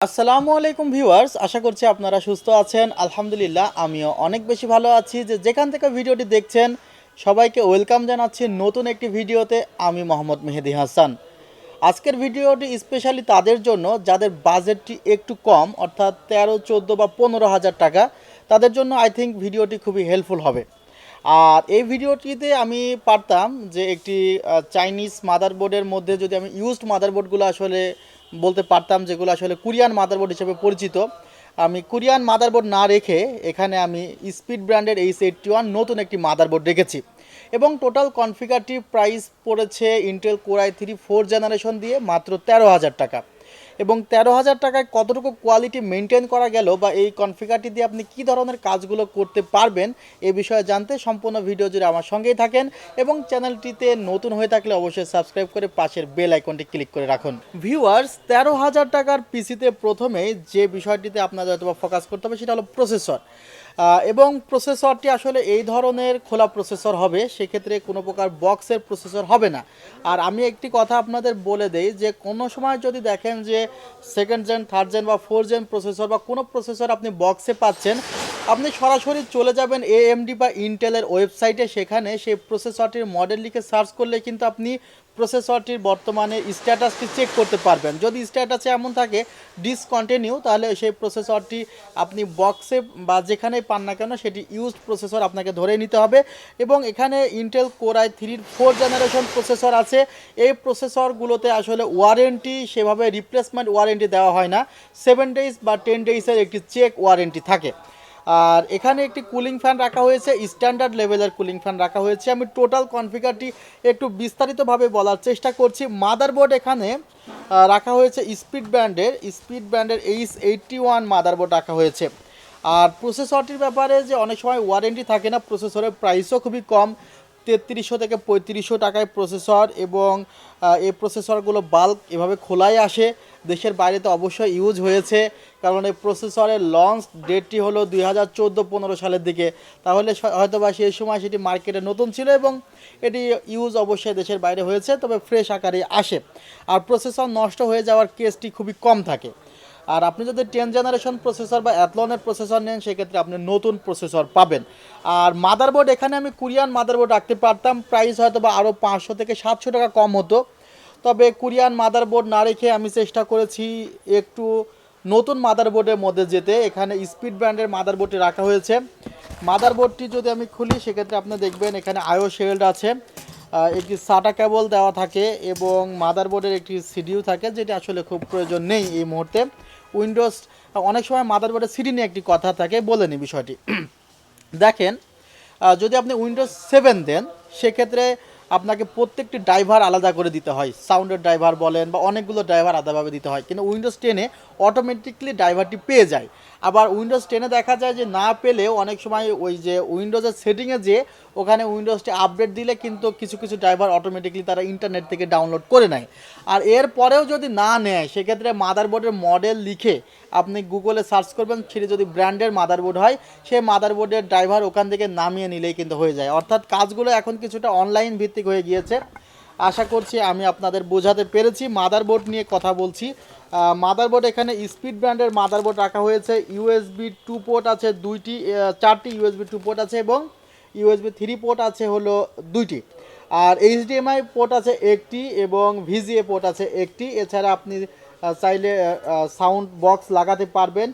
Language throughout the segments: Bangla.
আসসালামু আলাইকুম ভিউয়ার্স, আশা করছি আপনারা সুস্থ আছেন। আলহামদুলিল্লাহ আমিও অনেক বেশি ভালো আছি। যেখান থেকে ভিডিওটি দেখছেন সবাইকে ওয়েলকাম জানাচ্ছি নতুন একটি ভিডিওতে। আমি মোহাম্মদ মেহেদি হাসান। আজকের ভিডিওটি স্পেশালি তাদের জন্য যাদের বাজেটটি একটু কম, অর্থাৎ 13, 14 বা 15,000 টাকা, তাদের জন্য আই থিঙ্ক ভিডিওটি খুবই হেল্পফুল হবে। আর এই ভিডিওটিতে আমি পারতাম যে একটি চাইনিজ মাদারবোর্ডের মধ্যে যদি আমি ইউজড মাদারবোর্ডগুলো আসলে বলতে পারতাম, যেগুলো আসলে কোরিয়ান মাদারবোর্ড হিসেবে পরিচিত, আমি কোরিয়ান মাদারবোর্ড না রেখে এখানে আমি স্পিড ব্র্যান্ডের H81 নতুন একটি মাদারবোর্ড রেখেছি। এবং টোটাল কনফিগারটি প্রাইস পড়েছে ইন্টেল কোর i3 4 জেনারেশন দিয়ে মাত্র 13,000 টাকা। এবং 13,000 টাকায় কতটুকু কোয়ালিটি মেনটেন করা গেল বা এই কনফিগারটি দিয়ে আপনি কী ধরনের কাজগুলো করতে পারবেন এ বিষয়ে জানতে সম্পূর্ণ ভিডিও জুড়ে আমার সঙ্গেই থাকেন। এবং চ্যানেলটিতে নতুন হয়ে থাকলে অবশ্যই সাবস্ক্রাইব করে পাশের বেল আইকনটি ক্লিক করে রাখুন। ভিউয়ার্স, 13,000 টাকার পিসিতে প্রথমেই যে বিষয়টিতে আপনাদের হয়তো ফোকাস করতে হবে সেটা হলো প্রসেসর। এবং প্রসেসরটি আসলে এই ধরনের খোলা প্রসেসর হবে, সেক্ষেত্রে কোনো প্রকার বক্সের প্রসেসর হবে না। আর আমি একটি কথা আপনাদের বলে দেই যে কোনো সময় যদি দেখেন যে সেকেন্ড জেন, থার্ড জেন বা ফোর্থ জেন প্রসেসর বা কোনো প্রসেসর আপনি বক্সে পাচ্ছেন, আপনি সরাসরি চলে যাবেন AMD বা ইন্টেলের ওয়েবসাইটে, সেখানে সেই প্রসেসরটির মডেল লিখে সার্চ করলে কিন্তু আপনি প্রসেসরটির বর্তমানে স্ট্যাটাসটি চেক করতে পারবেন। যদি স্ট্যাটাসে এমন থাকে ডিসকন্টিনিউ, তাহলে সেই প্রসেসরটি আপনি বক্সে বা যেখানেই পান না কেন সেটি ইউজড প্রসেসর আপনাকে ধরে নিতে হবে। এবং এখানে Intel core i3 4 generation processor আছে। এই প্রসেসরগুলোতে আসলে ওয়ারেন্টি সেভাবে রিপ্লেসমেন্ট ওয়ারেন্টি দেওয়া হয় না, 7 ডেজ বা 10 ডেজের একটি চেক ওয়ারেন্টি থাকে। আর এখানে একটি কুলিং ফ্যান রাখা হয়েছে, স্ট্যান্ডার্ড লেভেলের কুলিং ফ্যান রাখা হয়েছে। আমি টোটাল কনফিগারটি একটু বিস্তারিতভাবে বলার চেষ্টা করছি। মাদারবোর্ড এখানে রাখা হয়েছে স্পিড ব্র্যান্ডের H81 মাদারবোর্ড রাখা হয়েছে। আর প্রসেসরটির ব্যাপারে যে অনেক সময় ওয়ারেন্টি থাকে না, প্রসেসরের প্রাইসও খুবই কম, 3300 থেকে 3500 টাকায় প্রসেসর। এবং এই প্রসেসরগুলো বাল্ক এভাবে খোলাই আসে, দেশের বাইরে তো অবশ্যই ইউজ হয়েছে, কারণ এই প্রসেসরের লঞ্চ ডেটটি হলো 2014-15 সালের দিকে। তাহলে হয়তো বা সেই সময় সেটি মার্কেটে নতুন ছিল এবং এটি ইউজ অবশ্যই দেশের বাইরে হয়েছে, তবে ফ্রেশ আকারে আসে। আর প্রসেসর নষ্ট হয়ে যাওয়ার কেসটি খুবই কম থাকে। আর আপনি যদি 10 জেনারেশন প্রসেসর বা অ্যাথলনের প্রসেসর নেন, সেক্ষেত্রে আপনি নতুন প্রসেসর পাবেন। আর মাদারবোর্ড এখানে আমি কোরিয়ান মাদারবোর্ড রাখতে পারতাম, প্রাইস হয়তো বা আরও 500 থেকে 700 টাকা কম হতো। তবে কোরিয়ান মাদারবোর্ড না রেখে আমি চেষ্টা করেছি একটু নতুন মাদারবোর্ডের মধ্যে যেতে। এখানে স্পিড ব্র্যান্ডের মাদারবোর্ডটি রাখা হয়েছে। মাদারবোর্ডটি যদি আমি খুলি, সেক্ষেত্রে আপনি দেখবেন এখানে আইও শেল্ড আছে, একটি সাটা কেবল দেওয়া থাকে এবং মাদারবোর্ডের একটি সিডিও থাকে, যেটা আসলে খুব প্রয়োজন নেই এই মুহূর্তে। উইন্ডোজ অনেক সময় মাদারবোর্ডের সিডি নিয়ে একটি কথা থাকে, বলে নিই বিষয়টি। দেখেন, যদি আপনি উইন্ডোজ 7 দেন, সেক্ষেত্রে আপনাকে প্রত্যেকটি ড্রাইভার আলাদা করে দিতে হয়, সাউন্ডের ড্রাইভার বলেন বা অনেকগুলো ড্রাইভার আলাদাভাবে দিতে হয়। কিন্তু উইন্ডোজ 10-এ অটোমেটিকলি ড্রাইভারটি পেয়ে যায়। আবার উইন্ডোজ 10-এ দেখা যায় যে না পেলেও অনেক সময় ওই যে উইন্ডোজের সেটিংয়ে যে ওখানে উইন্ডোজটি আপডেট দিলে কিন্তু কিছু কিছু ড্রাইভার অটোমেটিকলি তারা ইন্টারনেট থেকে ডাউনলোড করে নেয়। আর এর পরেও যদি না নেয়, সেক্ষেত্রে মাদারবোর্ডের মডেল লিখে আপনি গুগলে সার্চ করবেন, সেটি যদি ব্র্যান্ডের মাদারবোর্ড হয়, সেই মাদারবোর্ডের ড্রাইভার ওখান থেকে নামিয়ে নিলেই কিন্তু হয়ে যায়। অর্থাৎ কাজগুলো এখন কিছুটা অনলাইন ভিত্তিক হয়ে গিয়েছে। আশা করছি আমি আপনাদের বোঝাতে পেরেছি। মাদারবোর্ড নিয়ে কথা বলছি। মাদারবোর্ড এখানে স্পিড ব্র্যান্ডের মাদারবোর্ড রাখা হয়েছে। USB 2 পোর্ট আছে দুইটি, 4টি USB 2 পোর্ট আছে এবং USB 3 পোর্ট আছে হলো 2টি। আর HDMI পোর্ট আছে একটি এবং VGA পোর্ট আছে একটি। এছাড়া আপনি চাইলে সাউন্ড বক্স লাগাতে পারবেন।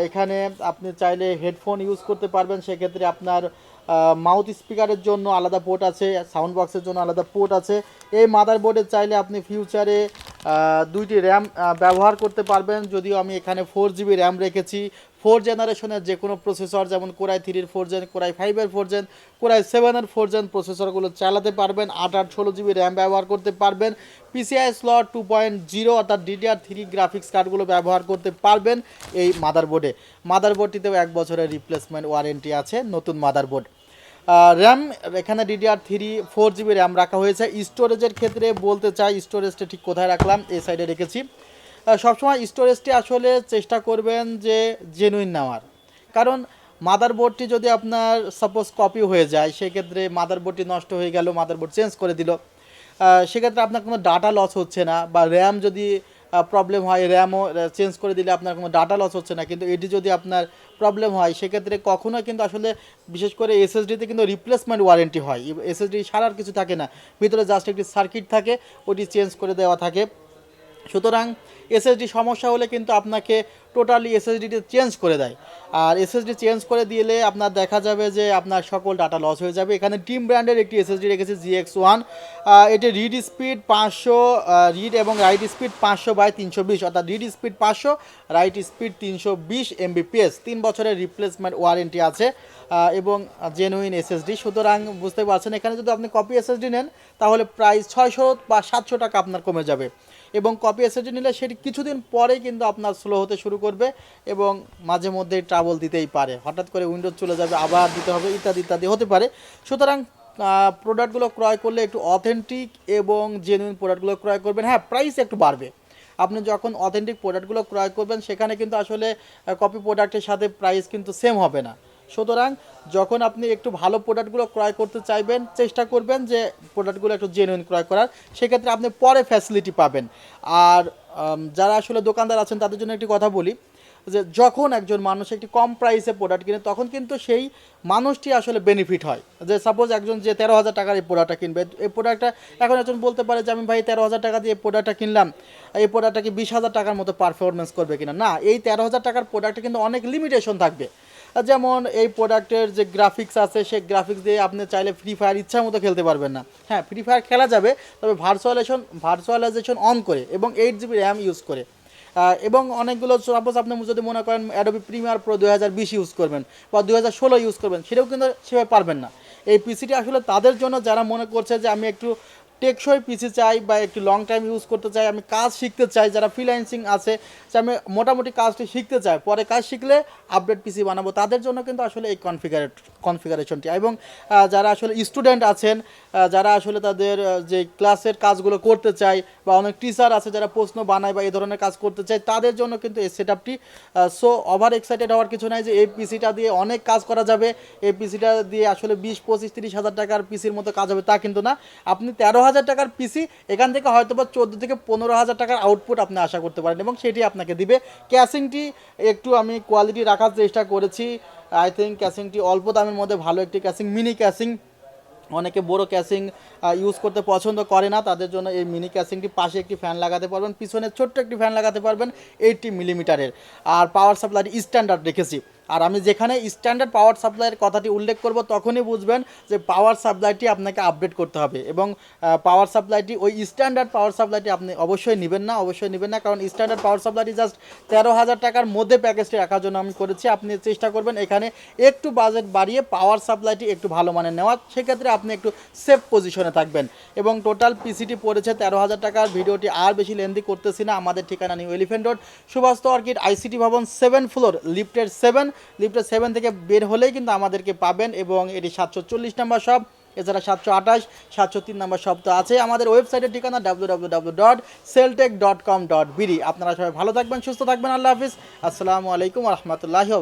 এখানে আপনি চাইলে হেডফোন ইউজ করতে পারবেন, সেক্ষেত্রে আপনার মাউথ স্পিকারের জন্য আলাদা পোর্ট আছে, সাউন্ড বক্সের জন্য আলাদা পোর্ট আছে। এই মাদারবোর্ডে চাইলে আপনি ফিউচারে 2টি র্যাম ব্যবহার করতে পারবেন, যদিও আমি এখানে 4 GB র্যাম রেখেছি। 4 জেনারেশনের যে কোনো প্রসেসর, যেমন কোর i3-এর 4 জেন, কোর i5-এর 4 জেন, কোর i7-এর 4 জেন প্রসেসরগুলো চালাতে পারবেন। 8 16 GB র্যাম ব্যবহার করতে পারবেন। PCI স্লট 2.0 অর্থাৎ DDR3 গ্রাফিক্স কার্ডগুলো ব্যবহার করতে পারবেন এই মাদারবোর্ডে। মাদারবোর্ডটিতেও 1 বছরের রিপ্লেসমেন্ট ওয়ারেন্টি আছে, নতুন মাদারবোর্ড। র্যাম এখানে DDR3 4 GB র্যাম রাখা হয়েছে। স্টোরেজের ক্ষেত্রে বলতে চাই, স্টোরেজটা ঠিক কোথায় রাখলাম, এই সাইডে রেখেছি। সবসময় স্টোরেজটি আসলে চেষ্টা করবেন যে জেনুইন নেওয়ার, কারণ মাদারবোর্ডটি যদি আপনার সাপোজ কপি হয়ে যায়, সেক্ষেত্রে মাদারবোর্ডটি নষ্ট হয়ে গেল, মাদারবোর্ড চেঞ্জ করে দিল, সেক্ষেত্রে আপনার কোনো ডাটা লস হচ্ছে না। বা র্যাম যদি প্রবলেম হয়, র্যামও চেঞ্জ করে দিলে আপনার কোনো ডাটা লস হচ্ছে না, কিন্তু এটি যদি আপনার প্রবলেম হয় সেক্ষেত্রে কখনোই কিন্তু আসলে বিশেষ করে এসএসডিতে কিন্তু রিপ্লেসমেন্ট ওয়ারেন্টি হয়। এসএসডি সারার কিছু থাকে না, ভিতরে জাস্ট একটি সার্কিট থাকে, ওটি চেঞ্জ করে দেওয়া থাকে। সুতরাং এসএসডি সমস্যা হলে কিন্তু আপনাকে টোটালি এসএসডিটি চেঞ্জ করে দেয়। আর এসএসডি চেঞ্জ করে দিলে আপনার দেখা যাবে যে আপনার সকল ডাটা লস হয়ে যাবে। এখানে টিম ব্র্যান্ডের একটি এসএসডি রেখেছি GX1। এটি রিড স্পিড 500, রিড এবং রাইট স্পিড 500/320, অর্থাৎ read speed 500, right speed 320 Mbps। 3 বছরের রিপ্লেসমেন্ট ওয়ারেন্টি আছে এবং জেনুইন এসএসডি। সুতরাং বুঝতে পারছেন, এখানে যদি আপনি কপি এসএসডি নেন তাহলে প্রাইস 600 বা 700 টাকা আপনার কমে যাবে, এবং কপি এসএসডি নিলে সেটি কিছুদিন পরেই কিন্তু আপনার স্লো হতে শুরু করবে এবং মাঝে মধ্যেই ট্রাবল দিতেই পারে, হঠাৎ করে উইন্ডোজ চলে যাবে, আবার দিতে হবে, ইত্যাদি ইত্যাদি হতে পারে। সুতরাং প্রোডাক্টগুলো ক্রয় করলে একটু অথেন্টিক এবং জেনুইন প্রোডাক্টগুলো ক্রয় করবেন। হ্যাঁ, প্রাইস একটু বাড়বে। আপনি যখন অথেন্টিক প্রোডাক্টগুলো ক্রয় করবেন সেখানে কিন্তু আসলে কপি প্রোডাক্টের সাথে প্রাইস কিন্তু সেম হবে না। সুতরাং যখন আপনি একটু ভালো প্রোডাক্টগুলো ক্রয় করতে চাইবেন, চেষ্টা করবেন যে প্রোডাক্টগুলো একটু জেনুইন ক্রয় করার, সেক্ষেত্রে আপনি পরে ফ্যাসিলিটি পাবেন। আর যারা আসলে দোকানদার আছেন তাদের জন্য একটি কথা বলি, যে যখন একজন মানুষ একটি কম প্রাইসে প্রোডাক্ট কিনে তখন কিন্তু সেই মানুষটি আসলে বেনিফিট হয়। যে সাপোজ একজন যে 13,000 টাকার এই প্রোডাক্টটা কিনবে, এই প্রোডাক্টটা এখন একজন বলতে পারে যে আমি ভাই 13,000 টাকা দিয়ে এই প্রোডাক্টটা কিনলাম, এই প্রোডাক্টটা কি 20,000 টাকার মতো পারফরমেন্স করবে কিনা। না, এই 13,000 টাকার প্রোডাক্টে কিন্তু অনেক লিমিটেশন থাকবে। যেমন এই প্রোডাক্টের যে গ্রাফিক্স আছে, সেই গ্রাফিক্স দিয়ে আপনি চাইলে ফ্রি ফায়ার ইচ্ছা মতো খেলতে পারবেন না। হ্যাঁ, ফ্রি ফায়ার খেলা যাবে, তবে ভার্চুয়ালাইজেশন অন করে এবং 8 GB র্যাম ইউজ করে। এবং অনেকগুলো সাপোজ আপনি যদি মনে করেন অ্যাডোবি প্রিমিয়ার প্রো 2020 ইউজ করবেন বা 2016 ইউজ করবেন, সেটাও কিন্তু সেভাবে পারবেন না। এই পিসিটি আসলে তাদের জন্য যারা মনে করছে যে আমি একটু টেকসই পিসি চাই বা একটু লং টাইম ইউজ করতে চাই, আমি কাজ শিখতে চাই, যারা ফ্রিল্যান্সিং আছে, যে আমি মোটামুটি কাজটি শিখতে চাই, পরে কাজ শিখলে আপডেট পিসি বানাবো, তাদের জন্য কিন্তু আসলে এই কনফিগারেশনটি। এবং যারা আসলে স্টুডেন্ট আছেন, যারা আসলে তাদের যে ক্লাসের কাজগুলো করতে চায়, বা অনেক টিচার আছে যারা প্রশ্ন বানায় বা এই ধরনের কাজ করতে চায়, তাদের জন্য কিন্তু এই সেটআপটি। সো ওভার এক্সাইটেড হওয়ার কিছু নাই যে এই পিসিটা দিয়ে অনেক কাজ করা যাবে, এই পিসিটা দিয়ে আসলে 20, 25, 30,000 টাকার পিসির মতো কাজ হবে, তা কিন্তু না। আপনি 13,000 টাকার পিসি, এখান থেকে হয়তো বা 14 থেকে 15,000 টাকার আউটপুট আপনি আশা করতে পারেন, এবং সেটি আপনাকে দিবে। ক্যাসিংটি একটু আমি কোয়ালিটি রাখার চেষ্টা করেছি। আই থিঙ্ক ক্যাসিংটি অল্প দামের মধ্যে ভালো একটি ক্যাসিং, মিনি ক্যাসিং। অনেকে বড় ক্যাসিং ইউজ করতে পছন্দ করে না, তাদের জন্য এই মিনি ক্যাসিংটি, পাশে একটি ফ্যান লাগাতে পারবেন, পিছনে ছোট্ট একটি ফ্যান লাগাতে পারবেন 80 মিলিমিটারের। আর পাওয়ার সাপ্লাইটি স্ট্যান্ডার্ড রেখেছি। আর আমি যেখানে স্ট্যান্ডার্ড পাওয়ার সাপ্লাইয়ের কথাটি উল্লেখ করব, তখনই বুঝবেন যে পাওয়ার সাপ্লাইটি আপনাকে আপডেট করতে হবে, এবং পাওয়ার সাপ্লাইটি ওই স্ট্যান্ডার্ড পাওয়ার সাপ্লাইটি আপনি অবশ্যই নেবেন না, কারণ স্ট্যান্ডার্ড পাওয়ার সাপ্লাইটি জাস্ট 13,000 টাকার মধ্যে প্যাকেজটি রাখার জন্য আমি করেছি। আপনি চেষ্টা করবেন এখানে একটু বাজেট বাড়িয়ে পাওয়ার সাপ্লাইটি একটু ভালো মানের নেওয়ার, সেক্ষেত্রে আপনি একটু সেফ পজিশনে থাকবেন। এবং টোটাল পিসিটি পড়েছে 13,000 টাকার। ভিডিওটি আর বেশি লেন্দি করতেছি না। আমাদের ঠিকানা new elephant road, Suvastu orchid, ICT Bhaban, 7 floor, লিফটের 7 থেকে বের হলেই কিন্তু আমাদেরকে পাবেন, এবং এটি 740 নম্বর শপ। এছাড়া 728, 703 নম্বর শপ তো আছে। আমাদের ওয়েবসাইটের ঠিকানা www.celltech.com.bd। আপনারা সবাই ভালো থাকবেন, সুস্থ থাকবেন। আল্লাহ হাফিজ, আসসালামু আলাইকুম রহমতুল্লাহি ওয়া বারাকাতুহু।